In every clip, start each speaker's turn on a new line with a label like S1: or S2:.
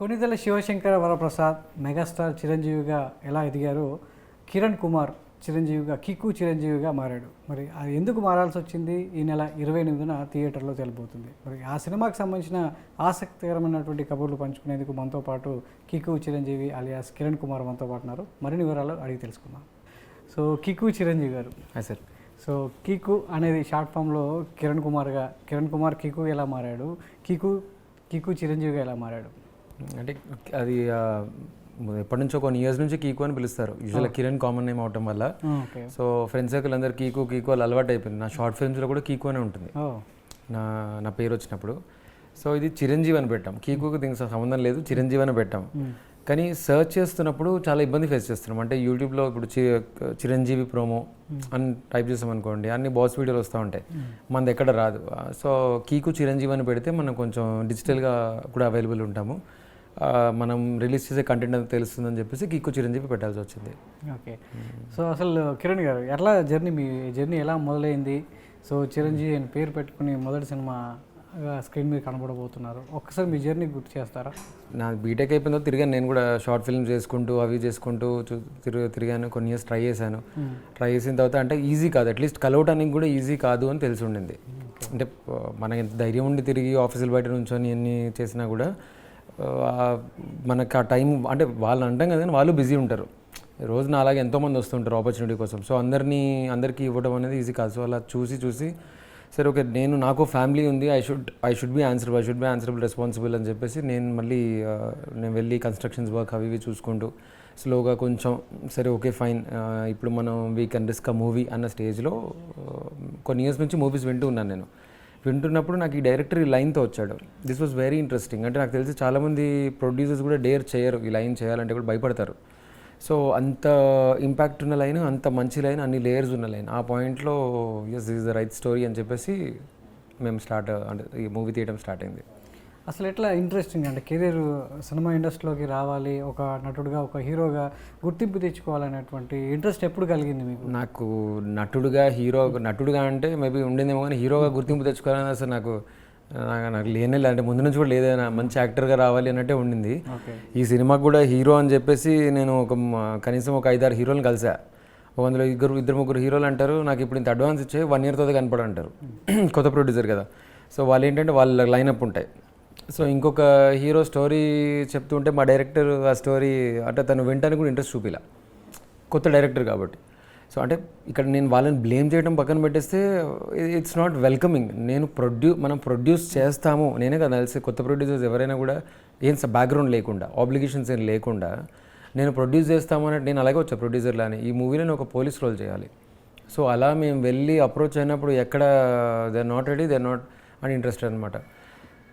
S1: Konidela Sivasankara Varaprasad megastar చిరంజీవిగా ఎలా ఎదిగారో Kiran Kumar చిరంజీవిగా kick చిరంజీవిగా మారాడు. మరి అది ఎందుకు మారాల్సి వచ్చింది ఈ నెల 28న థియేటర్లో తెలిపోతుంది. మరి ఆ సినిమాకి సంబంధించిన ఆసక్తికరమైనటువంటి కబుర్లు పంచుకునేందుకు మనతో పాటు కిక్కు చిరంజీవి అలియాస్ కిరణ్ కుమార్ మనతో పాటు ఉన్నారు. మరిన్ని వివరాలు అడిగి తెలుసుకుందాం. సో కిక్కు చిరంజీవి గారు
S2: సార్.
S1: సో కిక్కు అనేది షార్ట్ ఫామ్లో కిరణ్ కుమార్ కిక్కు ఎలా మారాడు, కిక్కు చిరంజీవిగా ఎలా మారాడు?
S2: అంటే అది ఎప్పటి నుంచో కొన్ని ఇయర్స్ నుంచి కీకు అని పిలుస్తారు. యూజువల్గా కిరణ్ కామన్ నేమ్ అవటం వల్ల సో ఫ్రెండ్ సర్కిల్ అందరు కీకు వాళ్ళు అలవాటు అయిపోయింది. నా షార్ట్ ఫిల్మ్స్లో కూడా కీకు అనే ఉంటుంది నా పేరు వచ్చినప్పుడు. సో ఇది చిరంజీవి అని పెట్టాం. కీకుకి దీనికి సంబంధం లేదు, చిరంజీవి అని పెట్టాం. కానీ సర్చ్ చేస్తున్నప్పుడు చాలా ఇబ్బంది ఫేస్ చేస్తున్నాం. అంటే యూట్యూబ్లో ఇప్పుడు చిరంజీవి ప్రోమో అని టైప్ చేస్తాం అనుకోండి, అన్ని బాస్ వీడియోలు వస్తూ ఉంటాయి, మనది ఎక్కడ రాదు. సో కీకు చిరంజీవి అని పెడితే మనం కొంచెం డిజిటల్గా కూడా అవైలబుల్ ఉంటాము, మనం రిలీజ్ చేసే కంటెంట్ అంతా తెలుస్తుందని చెప్పేసి కిక్కు చిరంజీవి పెట్టాల్సి వచ్చింది.
S1: ఓకే. సో అసలు కిరణ్ గారు ఎట్లా మీ జర్నీ ఎలా మొదలైంది? సో చిరంజీవి అని పేరు పెట్టుకుని మొదటి సినిమా స్క్రీన్ మీద కనబడబోతున్నారు. ఒక్కసారి మీ జర్నీ గుర్తు చేస్తారా?
S2: నా బీటెక్ అయిపోయిందో తిరిగాను, నేను కూడా షార్ట్ ఫిల్మ్స్ చేసుకుంటూ అవి చేసుకుంటూ తిరిగాను. కొన్ని ఇయర్స్ ట్రై చేశాను. ట్రై చేసిన తర్వాత అంటే ఈజీ కాదు, అట్లీస్ట్ కలవటానికి కూడా ఈజీ కాదు అని తెలిసి ఉండింది. అంటే మనకి ఎంత ధైర్యం ఉండి తిరిగి ఆఫీసులు బయట నుంచొని ఎన్ని చేసినా కూడా మనకు ఆ టైం అంటే వాళ్ళు అంటాం కదా, వాళ్ళు బిజీ ఉంటారు. రోజున అలాగే ఎంతోమంది వస్తుంటారు ఆపర్చునిటీ కోసం. సో అందరికీ ఇవ్వడం అనేది ఈజీ కాదు. సో అలా చూసి సరే ఓకే, నాకు ఫ్యామిలీ ఉంది, I should be answerable responsible అని చెప్పేసి నేను వెళ్ళి కన్స్ట్రక్షన్స్ వర్క్ అవి ఇవి చూసుకుంటూ స్లోగా కొంచెం సరే ఓకే ఫైన్, ఇప్పుడు మనం we can risk a movie అన్న స్టేజ్లో కొన్ని ఇయర్స్ నుంచి మూవీస్ వింటున్నప్పుడు నాకు ఈ డైరెక్టర్ ఈ లైన్తో వచ్చాడు. This was very interesting. అంటే నాకు తెలిసి చాలామంది ప్రొడ్యూసర్స్ కూడా డేర్ చేయరు, ఈ లైన్ చేయాలంటే కూడా భయపడతారు. సో అంత ఇంపాక్ట్ ఉన్న లైన్, అంత మంచి లైన్, అన్ని లేయర్స్ ఉన్న లైన్, ఆ పాయింట్లో yes this is the right story అని చెప్పేసి మేము అంటే ఈ మూవీ తీయడం స్టార్ట్ అయింది.
S1: అసలు ఎట్లా ఇంట్రెస్టింగ్ అంటే కెరీర్ సినిమా ఇండస్ట్రీలోకి రావాలి, ఒక నటుడుగా ఒక హీరోగా గుర్తింపు తెచ్చుకోవాలనేటువంటి ఇంట్రెస్ట్ ఎప్పుడు కలిగింది మీకు?
S2: నాకు నటుడుగా అంటే మేబీ ఉండిందేమో, కానీ హీరోగా గుర్తింపు తెచ్చుకోవాలని అసలు నాకు లేనే అంటే ముందు నుంచి కూడా లేదైనా మంచి యాక్టర్గా రావాలి అన్నట్టే ఉండింది. ఈ సినిమాకి కూడా హీరో అని చెప్పేసి నేను కనీసం ఒక 5-6 హీరోలను కలిసా. అందులో ఇద్దరు ముగ్గురు హీరోలు అంటారు, నాకు ఇప్పుడు ఇంత అడ్వాన్స్ ఇచ్చే 1 year తర్వాత కనపడంటారు. కొత్త ప్రొడ్యూసర్ కదా, సో వాళ్ళు ఏంటంటే వాళ్ళ లైనప్ ఉంటాయి. సో ఇంకొక హీరో స్టోరీ చెప్తుంటే మా డైరెక్టర్ ఆ స్టోరీ అంటే తను వింటానికి కూడా ఇంట్రెస్ట్ చూపిలా, కొత్త డైరెక్టర్ కాబట్టి. సో అంటే ఇక్కడ నేను వాళ్ళని బ్లేమ్ చేయడం పక్కన పెట్టేస్తే ఇట్స్ నాట్ వెల్కమింగ్. మనం ప్రొడ్యూస్ చేస్తాము, నేనే కదా తెలిసి కొత్త ప్రొడ్యూసర్స్ ఎవరైనా కూడా ఏం బ్యాక్గ్రౌండ్ లేకుండా, ఆబ్లిగేషన్స్ ఏం లేకుండా నేను ప్రొడ్యూస్ చేస్తాము అన్నట్టు నేను అలాగే వచ్చా ప్రొడ్యూసర్లానే. ఈ మూవీలో నేను ఒక పోలీస్ రోల్ చేయాలి. సో అలా మేము వెళ్ళి అప్రోచ్ అయినప్పుడు ఎక్కడ they are not ready, they are not అని ఇంట్రెస్టెడ్ అనమాట.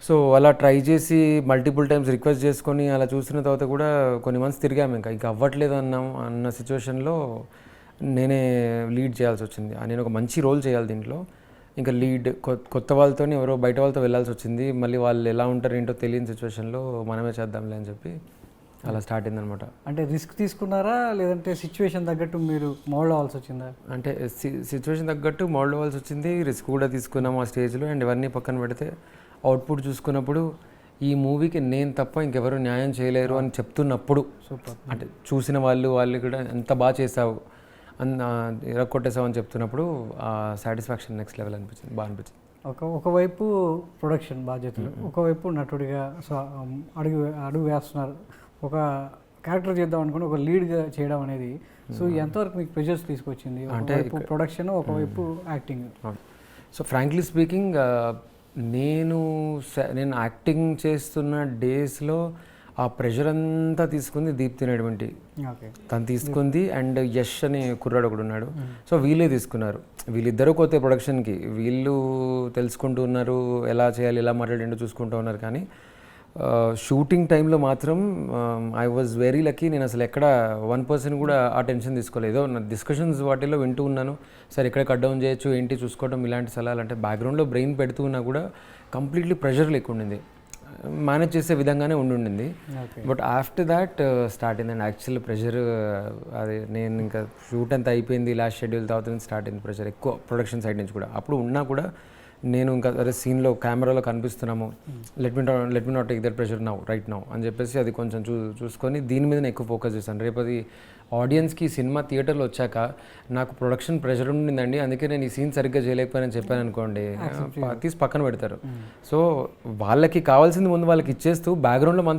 S2: సో అలా ట్రై చేసి మల్టిపుల్ టైమ్స్ రిక్వెస్ట్ చేసుకొని అలా చూసిన తర్వాత కూడా కొన్ని మంత్స్ తిరిగాము, ఇంకా అవ్వట్లేదు అన్న సిచ్యువేషన్లో నేనే లీడ్ చేయాల్సి వచ్చింది. నేను ఒక మంచి రోల్ చేయాలి దీంట్లో, ఇంకా లీడ్ కొత్త వాళ్ళతో ఎవరో బయట వాళ్ళతో వెళ్ళాల్సి వచ్చింది. మళ్ళీ వాళ్ళు ఎలా ఉంటారు ఏంటో తెలియని సిచ్యువేషన్లో మనమే చేద్దాంలే అని చెప్పి అలా స్టార్ట్ అయిందనమాట.
S1: అంటే రిస్క్ తీసుకున్నారా, లేదంటే సిచ్యువేషన్ తగ్గట్టు మీరు మోల్డ్ అవ్వాల్సి వచ్చిందా?
S2: అంటే సిచ్యువేషన్ తగ్గట్టు మోల్డ్ అవ్వాల్సి వచ్చింది, రిస్క్ కూడా తీసుకున్నాము ఆ స్టేజ్లో. అండ్ ఇవన్నీ పక్కన పెడితే అవుట్పుట్ చూసుకున్నప్పుడు ఈ మూవీకి నేను తప్ప ఇంకెవరు న్యాయం చేయలేరు అని చెప్తున్నప్పుడు, అంటే చూసిన వాళ్ళు కూడా ఎంత బాగా చేసావు కొట్టేసావు అని చెప్తున్నప్పుడు ఆ సాటిస్ఫాక్షన్ నెక్స్ట్ లెవెల్ అనిపించింది, బాగా అనిపించింది.
S1: ఒకవైపు ప్రొడక్షన్ బాధ్యతలు, ఒకవైపు నటుడిగా అడుగు వేస్తున్నారు. ఒక క్యారెక్టర్ చేద్దాం అనుకుని ఒక లీడ్గా చేయడం అనేది సో ఎంతవరకు మీకు ప్రెజర్స్ తీసుకొచ్చింది? అంటే ప్రొడక్షన్, ఒకవైపు యాక్టింగ్.
S2: సో ఫ్రాంక్లీ స్పీకింగ్ నేను యాక్టింగ్ చేస్తున్న డేస్లో ఆ ప్రెషర్ అంతా తీసుకుంది దీప్తి అనేటువంటి తను తీసుకుంది. అండ్ యష్ అనే కుర్రాడు ఒకడు ఉన్నాడు. సో వీళ్ళే తీసుకున్నారు. వీళ్ళిద్దరూ కొత్త ప్రొడక్షన్కి, వీళ్ళు తెలుసుకుంటూ ఉన్నారు, ఎలా చేయాలి, ఎలా మాట్లాడేంటో చూసుకుంటూ ఉన్నారు. కానీ షూటింగ్ టైంలో మాత్రం ఐ వాజ్ వెరీ లక్కీ. నేను అసలు ఎక్కడ 1% కూడా ఆ టెన్షన్ తీసుకోలేదు. నా డిస్కషన్స్ వాటిల్లో వింటూ ఉన్నాను, సరే ఎక్కడ కట్ డౌన్ చేయొచ్చు ఏంటి చూసుకోవడం, ఇలాంటి సలహాలు. అంటే బ్యాక్గ్రౌండ్లో బ్రెయిన్ పెడుతూ ఉన్నా కూడా కంప్లీట్లీ ప్రెషర్ లేకుండింది, మేనేజ్ చేసే విధంగానే ఉండింది. బట్ ఆఫ్టర్ దాట్ స్టార్ట్ అయింది అండ్ యాక్చువల్ ప్రెషర్. అది నేను ఇంకా షూట్ అంతా అయిపోయింది, లాస్ట్ షెడ్యూల్ తర్వాత స్టార్ట్ అయింది ప్రెషర్ ఎక్కువ ప్రొడక్షన్ సైడ్ నుంచి కూడా. అప్పుడు ఉన్నా కూడా నేను ఇంకా అదే సీన్లో కెమెరాలో కనిపిస్తున్నాము, let me not take that pressure now right now అని చెప్పేసి అది కొంచెం చూసుకొని దీని మీద నేను ఎక్కువ ఫోకస్ చేశాను. రేపు అది ఆడియన్స్కి సినిమా థియేటర్లో వచ్చాక నాకు ప్రొడక్షన్ ప్రెషర్ ఉండిందండి, అందుకే నేను ఈ సీన్ సరిగ్గా చేయలేకపోయానని చెప్పాను అనుకోండి, తీసి పక్కన పెడతారు. సో వాళ్ళకి కావాల్సింది ముందు వాళ్ళకి ఇచ్చేస్తూ బ్యాక్గ్రౌండ్లో మన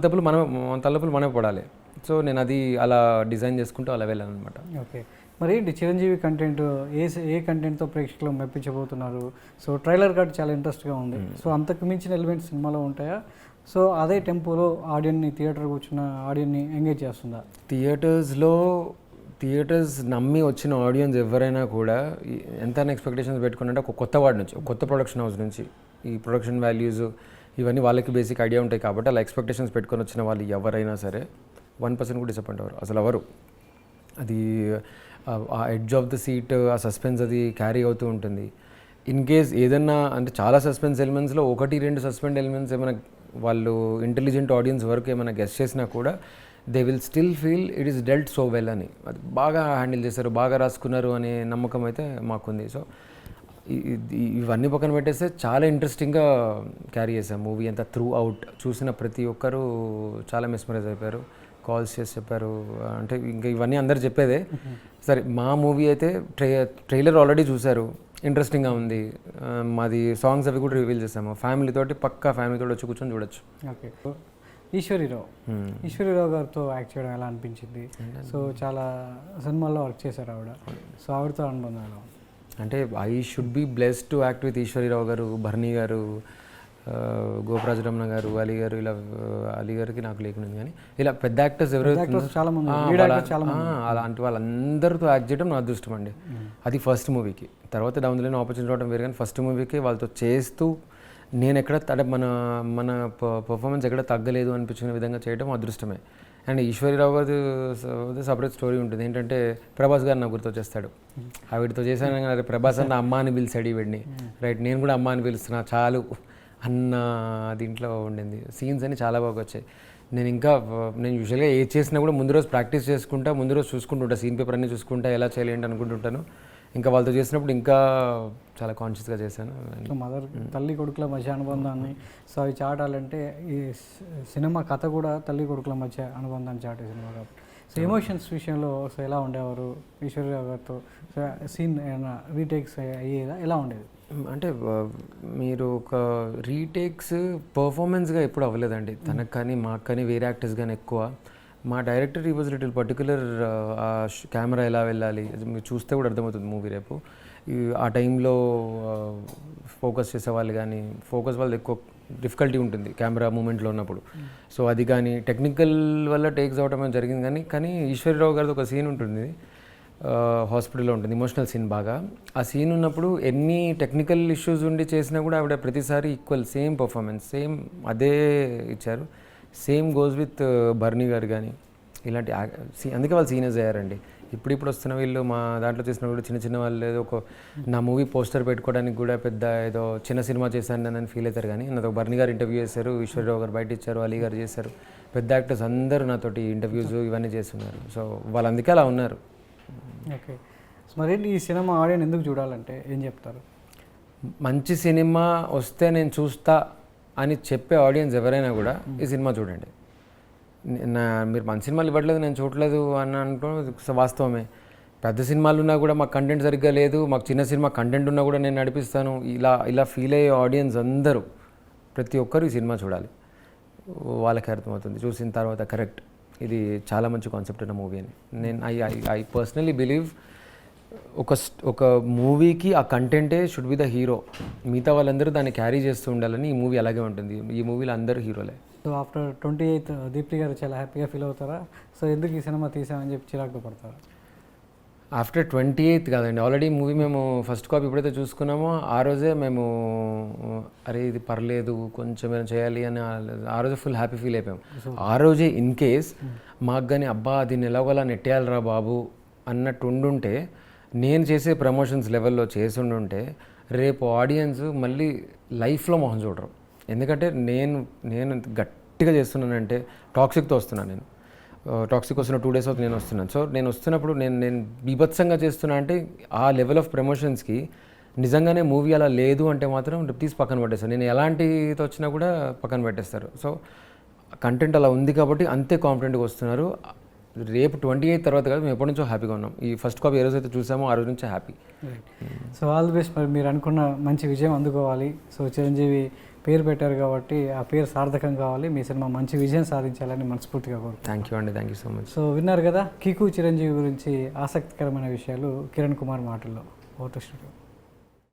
S2: తలపులు మనమే పడాలి. సో నేను అది అలా డిజైన్ చేసుకుంటూ అలా వెళ్ళాను అనమాట.
S1: ఓకే, మరి ఏంటి చిరంజీవి కంటెంట్ ఏ కంటెంట్తో ప్రేక్షకులు మెప్పించబోతున్నారు? సో ట్రైలర్ కార్డ్ చాలా ఇంట్రెస్ట్గా ఉంది. సో అంతకు మించిన ఎలిమెంట్స్ సినిమాలో ఉంటాయా? సో అదే టెంపోలో ఆడియన్ని థియేటర్ కూర్చున్న ఆడియన్ని ఎంగేజ్ చేస్తుందా?
S2: థియేటర్స్ నమ్మి వచ్చిన ఆడియన్స్ ఎవరైనా కూడా ఎంత ఎక్స్పెక్టేషన్స్ పెట్టుకున్నట్టే ఒక కొత్త వాడి నుంచి, కొత్త ప్రొడక్షన్ హౌస్ నుంచి, ఈ ప్రొడక్షన్ వాల్యూస్ ఇవన్నీ వాళ్ళకి బేసిక్ ఐడియా ఉంటాయి కాబట్టి అలా ఎక్స్పెక్టేషన్స్ పెట్టుకొని వచ్చిన వాళ్ళు ఎవరైనా సరే 1% కూడా డిసప్పాయింట్ అవ్వరు అసలు ఎవరు. అది ఆ ఎడ్జ్ ఆఫ్ ద సీట్, ఆ సస్పెన్స్ అది క్యారీ అవుతూ ఉంటుంది. ఇన్ కేస్ ఏదన్నా అంటే చాలా సస్పెన్స్ ఎలిమెంట్స్లో 1-2 సస్పెన్స్ ఎలిమెంట్స్ ఏమైనా వాళ్ళు ఇంటెలిజెంట్ ఆడియన్స్ వరకు ఏమైనా గెస్ట్ చేసినా కూడా they will still feel it is dwelt so well అని, అది బాగా హ్యాండిల్ చేశారు, బాగా రాసుకున్నారు అనే నమ్మకం అయితే మాకుంది. సో ఇవన్నీ పక్కన పెట్టేస్తే చాలా ఇంట్రెస్టింగ్గా క్యారీ చేశాం మూవీ అంతా. త్రూ అవుట్ చూసిన ప్రతి ఒక్కరూ చాలా మెస్మరైజ్ అయిపోయారు, కాల్స్ చేసి చెప్పారు. అంటే ఇంకా ఇవన్నీ అందరు చెప్పేదే. సరే, మా మూవీ అయితే ట్రైలర్ ఆల్రెడీ చూశారు, ఇంట్రెస్టింగ్గా ఉంది. మాది సాంగ్స్ అవి కూడా రివీల్ చేసాము. పక్కా ఫ్యామిలీతో వచ్చి కూర్చొని చూడొచ్చు.
S1: ఓకే, ఈశ్వరీరావు గారితో యాక్ట్ చేయడం ఎలా అనిపించింది? సో చాలా సినిమాల్లో వర్క్ చేశారు ఆవిడ. సో ఆవిడతో అనుబంధం ఎలా?
S2: అంటే I should be blessed to act with Eshwari Rao గారు, భరణి గారు, గోపరాజరమణ గారు, అలీ గారు. ఇలా అలీ గారికి నాకు లేకుండా కానీ ఇలా పెద్ద యాక్టర్స్ ఎవరైతే అలాంటి వాళ్ళందరితో యాక్ట్ చేయడం నా అదృష్టం అండి. అది ఫస్ట్ మూవీకి. తర్వాత డౌన్ ద లైన్ ఆపర్చునిటీ రావడం వేరు, కానీ ఫస్ట్ మూవీకి వాళ్ళతో చేస్తూ నేను ఎక్కడ మన పర్ఫార్మెన్స్ ఎక్కడ తగ్గలేదు అనిపించిన విధంగా చేయడం అదృష్టమే. అండ్ ఈశ్వరీరావు గారు సపరేట్ స్టోరీ ఉంటుంది. ఏంటంటే ప్రభాస్ గారు నాకు గుర్తొచ్చేస్తాడు. ఆవిడతో చేశాను కానీ ప్రభాస్ అన్న అమ్మ అని పిలిచాడు ఈవిడిని, రైట్, నేను కూడా అమ్మ అని పిలుస్తున్నా చాలు అన్న దీంట్లో ఉండింది. సీన్స్ అని చాలా బాగా వచ్చాయి. నేను యూజువల్గా ఏది చేసినా కూడా ముందు రోజు ప్రాక్టీస్ చేసుకుంటా, ముందు రోజు చూసుకుంటుంటా, సీన్ పేపర్ అన్నీ చూసుకుంటా ఎలా చేయాలి ఏంటి అనుకుంటుంటాను. ఇంకా వాళ్ళతో చేసినప్పుడు ఇంకా చాలా కాన్షియస్గా చేశాను.
S1: మదర్ తల్లి కొడుకుల మధ్య అనుబంధాన్ని సో అవి చాటాలంటే ఈ సినిమా కథ కూడా తల్లి కొడుకుల మధ్య అనుబంధాన్ని చాటే సినిమా కాబట్టి సో ఎమోషన్స్ విషయంలో సో ఎలా ఉండేవారు ఈశ్వరీరావు గారితో? సో సీన్ ఏమైనా రీటేక్స్ అయ్యేదా, ఎలా ఉండేది?
S2: అంటే మీరు ఒక రీటేక్స్ పర్ఫార్మెన్స్గా ఎప్పుడు అవ్వలేదండి తనకు కానీ మాకు కానీ, వేరే యాక్టర్స్ కానీ ఎక్కువ. మా డైరెక్టర్ ఈ వాజ్ లిటిల్ పర్టికులర్, ఆ కెమెరా ఎలా వెళ్ళాలి మీరు చూస్తే కూడా అర్థమవుతుంది మూవీ రేపు. ఆ టైంలో ఫోకస్ చేసేవాళ్ళు కానీ, ఫోకస్ వాళ్ళది ఎక్కువ డిఫికల్టీ ఉంటుంది కెమెరా మూమెంట్లో ఉన్నప్పుడు. సో అది కానీ టెక్నికల్ వల్ల టేక్స్ అవడం జరిగింది. కానీ ఈశ్వరీరావు గారిది ఒక సీన్ ఉంటుంది, హాస్పిటల్లో ఉంటుంది, ఇమోషనల్ సీన్ బాగా. ఆ సీన్ ఉన్నప్పుడు ఎన్ని టెక్నికల్ ఇష్యూస్ ఉండి చేసినా కూడా ఆవిడ ప్రతిసారి ఈక్వల్ సేమ్ పర్ఫార్మెన్స్, సేమ్ అదే ఇచ్చారు. Same goes with Bharani garu కానీ ఇలాంటి అందుకే వాళ్ళు సీనియర్స్ అయ్యారండి. ఇప్పుడు వస్తున్న వీళ్ళు మా దాంట్లో చేసిన కూడా చిన్న వాళ్ళు ఏదో ఒక నా మూవీ పోస్టర్ పెట్టుకోవడానికి కూడా పెద్ద ఏదో చిన్న సినిమా చేశాను అని ఫీల్ అవుతారు. కానీ నాతో భరణి గారు ఇంటర్వ్యూ చేశారు, ఈశ్వరీరావు గారు బయట ఇచ్చారు, అలీ గారు చేశారు, పెద్ద యాక్టర్స్ అందరూ నాతోటి ఇంటర్వ్యూస్ ఇవన్నీ చేస్తున్నారు. సో వాళ్ళు అందుకే అలా ఉన్నారు.
S1: ఓకే, మరి ఈ సినిమా ఆడియన్స్ ఎందుకు చూడాలంటే ఏం చెప్తారు?
S2: మంచి సినిమా వస్తే నేను చూస్తా అని చెప్పే ఆడియన్స్ ఎవరైనా కూడా ఈ సినిమా చూడండి. మీరు మంచి సినిమాలు ఇవ్వట్లేదు, నేను చూడలేదు అని అనుకో వాస్తవమే. పెద్ద సినిమాలు ఉన్నా కూడా మాకు కంటెంట్ సరిగ్గా లేదు, మాకు చిన్న సినిమా కంటెంట్ ఉన్నా కూడా నేను నడిపిస్తాను, ఇలా ఫీల్ అయ్యే ఆడియన్స్ అందరూ ప్రతి ఒక్కరు ఈ సినిమా చూడాలి. వాళ్ళకి అర్థమవుతుంది చూసిన తర్వాత కరెక్ట్ ఇది చాలా మంచి కాన్సెప్ట్ ఉన్న మూవీ అని. నేను ఐ పర్సనలీ బిలీవ్ ఒక మూవీకి ఆ కంటెంటే షుడ్ బి ద హీరో, మిగతా వాళ్ళందరూ దాన్ని క్యారీ చేస్తూ ఉండాలని ఈ మూవీ అలాగే ఉంటుంది. ఈ మూవీలో అందరూ హీరోలే.
S1: సో ఆఫ్టర్ 28th దీప్తి గారు చాలా హ్యాపీగా ఫీల్ అవుతారా? సో ఎందుకు ఈ సినిమా తీసామని చెప్పి చిరాకు పడతారా?
S2: ఆఫ్టర్ 28th కాదండి, ఆల్రెడీ మూవీ మేము ఫస్ట్ కాపీ ఎప్పుడైతే చూసుకున్నామో ఆ రోజే మేము అరే ఇది పర్లేదు కొంచెం ఏమైనా చేయాలి అని ఆ రోజే ఫుల్ హ్యాపీ ఫీల్ అయిపోయాం. ఆ రోజే ఇన్ కేస్ మాకు కానీ అబ్బా దీన్ని ఎలాగోలా నెట్టేయాలరా బాబు అన్నట్టు ఉండుంటే, నేను చేసే ప్రమోషన్స్ లెవెల్లో చేసి రేపు ఆడియన్స్ మళ్ళీ లైఫ్లో మొహం చూడరు. ఎందుకంటే నేను గట్టిగా చేస్తున్నానంటే టాక్సిక్తో వస్తున్నాను. నేను టాక్సిక్ వస్తున్న 2 days అవుతుంది నేను వస్తున్నాను. సో నేను వస్తున్నప్పుడు నేను బీభత్సంగా చేస్తున్నా అంటే ఆ లెవెల్ ఆఫ్ ప్రమోషన్స్కి నిజంగానే మూవీ అలా లేదు అంటే మాత్రం తీసి పక్కన పెట్టేస్తారు. నేను ఎలాంటితో వచ్చినా కూడా పక్కన పెట్టేస్తారు. సో కంటెంట్ అలా ఉంది కాబట్టి అంతే కాన్ఫిడెంట్గా వస్తున్నారు. రేపు 28 తర్వాత కాదు, మేము ఎప్పటి నుంచో హ్యాపీగా ఉన్నాం. ఈ ఫస్ట్ కాపీ ఏ రోజైతే చూసామో ఆ రోజు నుంచే happy.
S1: So all the best. మరి మీరు అనుకున్న మంచి విజయం అందుకోవాలి. సో చిరంజీవి పేరు పెట్టారు కాబట్టి ఆ పేరు సార్థకం కావాలి. మీ సినిమా మంచి విజయం సాధించాలని మనస్ఫూర్తిగా కోరుకుంటున్నాను.
S2: థ్యాంక్ యూ అండి, thank you so much.
S1: So విన్నారు కదా కికు చిరంజీవి గురించి ఆసక్తికరమైన విషయాలు కిరణ్ కుమార్ మాటల్లో. Vote studio.